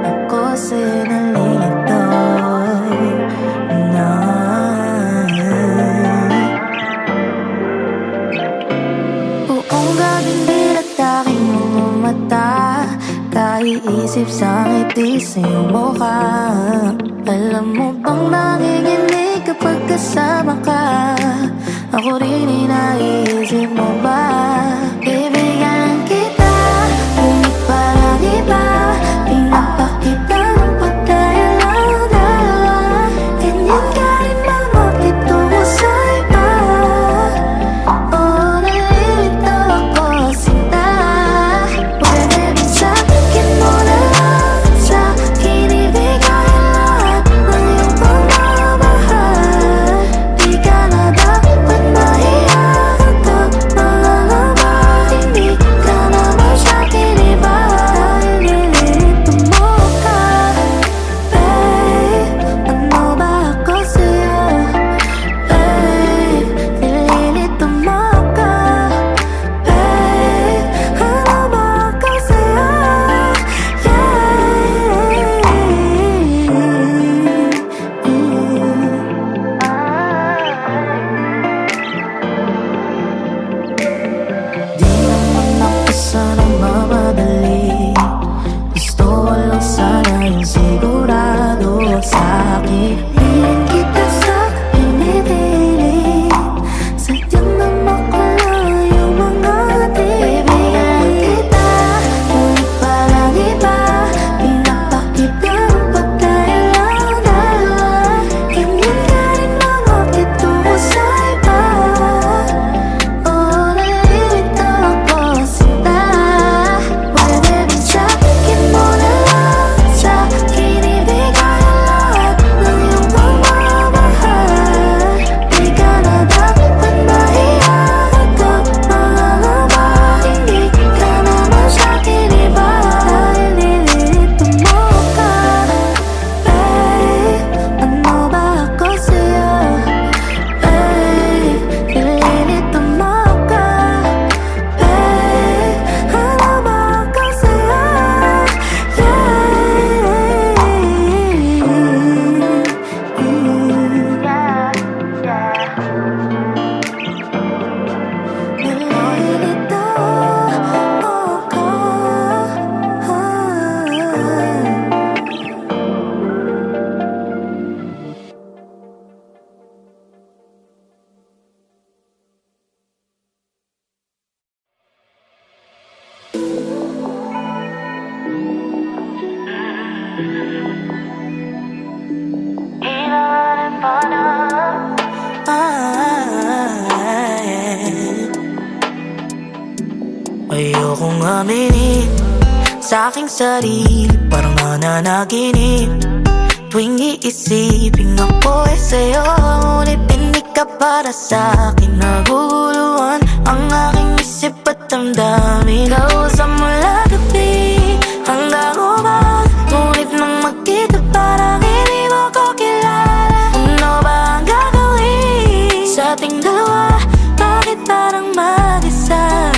Ako sa'yo nalilito na. Buong gabing dilat aking mga mata, kaiisip sa ngiti sa iyong mukha. Alam mo bang nanginginig kapag kasama ka? Ako rin inaisip mo ba? Bibigyan kita, ngunit parang iba. Pinapakita ng pagkaya lang dalawa. Ganyan ka rin ba makitungo sa iba? Oh, nalilito ako sinta. Pwede ba sabihin mo na lang sa akin, ibigay lahat ng iyong pagmamahal. Di ka na dapat mahiyagot, mga labas. Hindi ka naman sa akin iba. Nililito mo ka, babe. Ano ba ako sa'yo, babe? Nililito mo ka, babe. Ano ba ako sa'yo, Di naman ako sana mamadali. Gusto ko lang sana yung sigurado sa'kin. Hiling kita sa pinipilit, sadyang naman ko lang yung mga ngati. Bibigyan kita, ngunit parang iba. Pinapakita ng pagkaya lang dalawa. Ganyan ka rin ba makitungo sa iba? Oh, nalilito ako sinta. Pwede ba sabihin mo na lang sa akin, ibigay lahat ng iyong pagmamahal. Di ka na dapat mahiyagot, mga labas. Hindi ka naman sa akin iba. Nililito mo ka, babe. Ano ba ako sa'yo, babe? Nililito mo ka, babe. Ano ba ako sa'yo, Nililito ako. Ayokong aminin sa aking sarili, parang nananaginip tuwing iisipin ako sa'yo. Ngunit hindi ka para sa'kin, naguguluhan ang aking isip at damdamin. Kausap mula gabi hanggang umaga, ngunit nang magkita parang hindi mo ko kilala. Ano ba ang gagawin sa ating dalawa? Bakit parang mag-isa?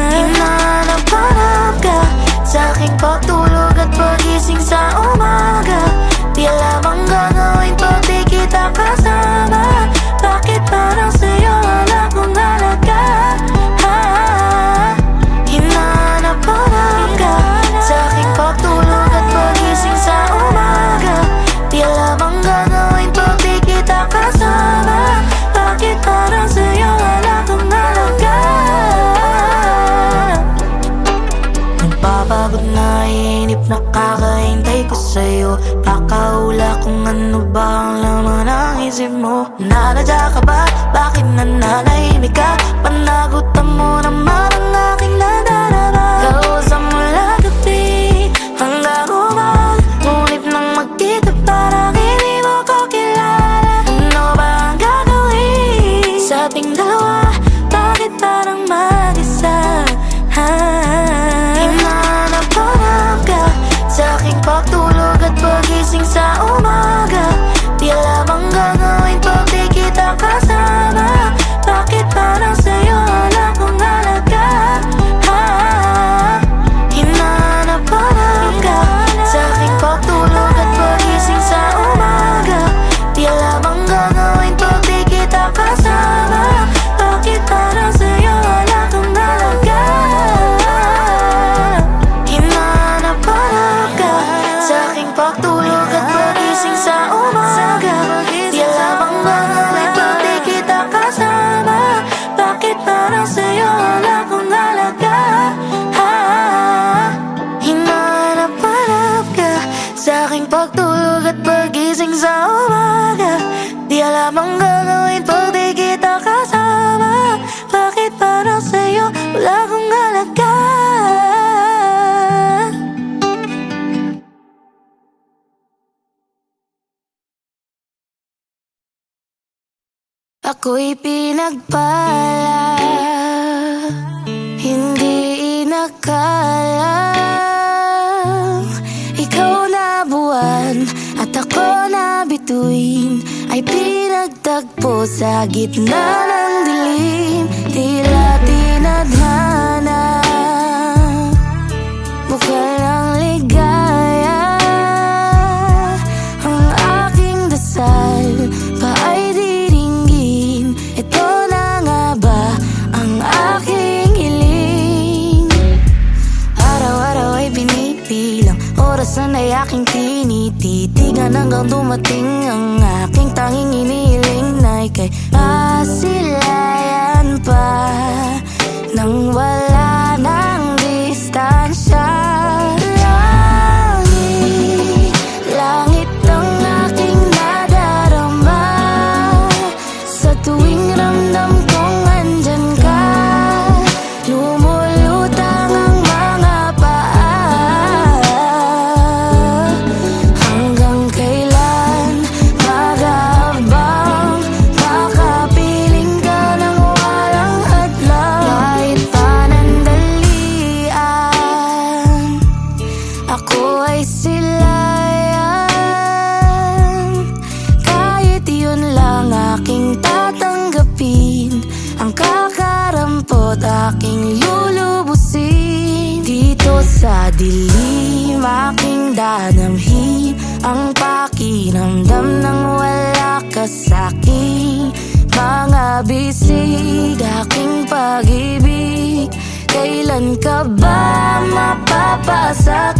Hinahanap-hanap ka sa aking pagtulog at pagising sa umaga. Di alam ang gagawin pag di kita kasama. Bakit parang sa'yo wala kong halaga? Hinahanap-hanap ka sa aking pagtulog at pagising sa umaga. Di alam ang gagawin pag di kita kasama. Bakit parang sa'yo wala kong halaga? Nagpapagod na inip, nakakahintay ko sa'yo. Kakaula kung ano ba ang laman ng isip mo. Nanadya ka ba? Bakit nananahimik ka? Panagutan mo naman ang aking nadarama. Kausap mula gabi hanggang umaga, ngunit nang magkita parang hindi mo ko kilala. Ano ba ang gagawin sa ating dalawa? Bakit parang mag-isa? Hinahanap-hanap ka sa aking pagtulog at pagising sa umaga. Di alam ang gagawin pag di kita kasama. Bakit parang sa'yo wala kong wala kang halaga. Ako'y pinagpala, hindi inakala. Ikaw na buwan at ako na bituin ay pinagtagpo sa gitna ng dilim. Tila tinadhana, bukal ng ligaya. Ang aking dasal pa ay diringgin. Ito na nga ba ang aking hiling? Araw-araw ay binibilang, orasan ay aking tinititigan, hanggang dumating ang aking tanging inihiling na ika'y masilayan pa nang wala ng distansya. Langit, langit ang aking nadarama sa tuwing ramdam kong andyan ka. Lumulutang ang mga paa. Hanggang kailan mag-aabang, makapiling ka ng walang hadlang. Kahit panandalian, ako ay silayan. Kahit yun lang aking tatanggapin, ang kakarampot aking lulubusin. Dito sa dilim aking dadamhin ang pakiramdam ng wala ka sa'king mga bisig. Aking pag-ibig, kailan ka ba mapapasa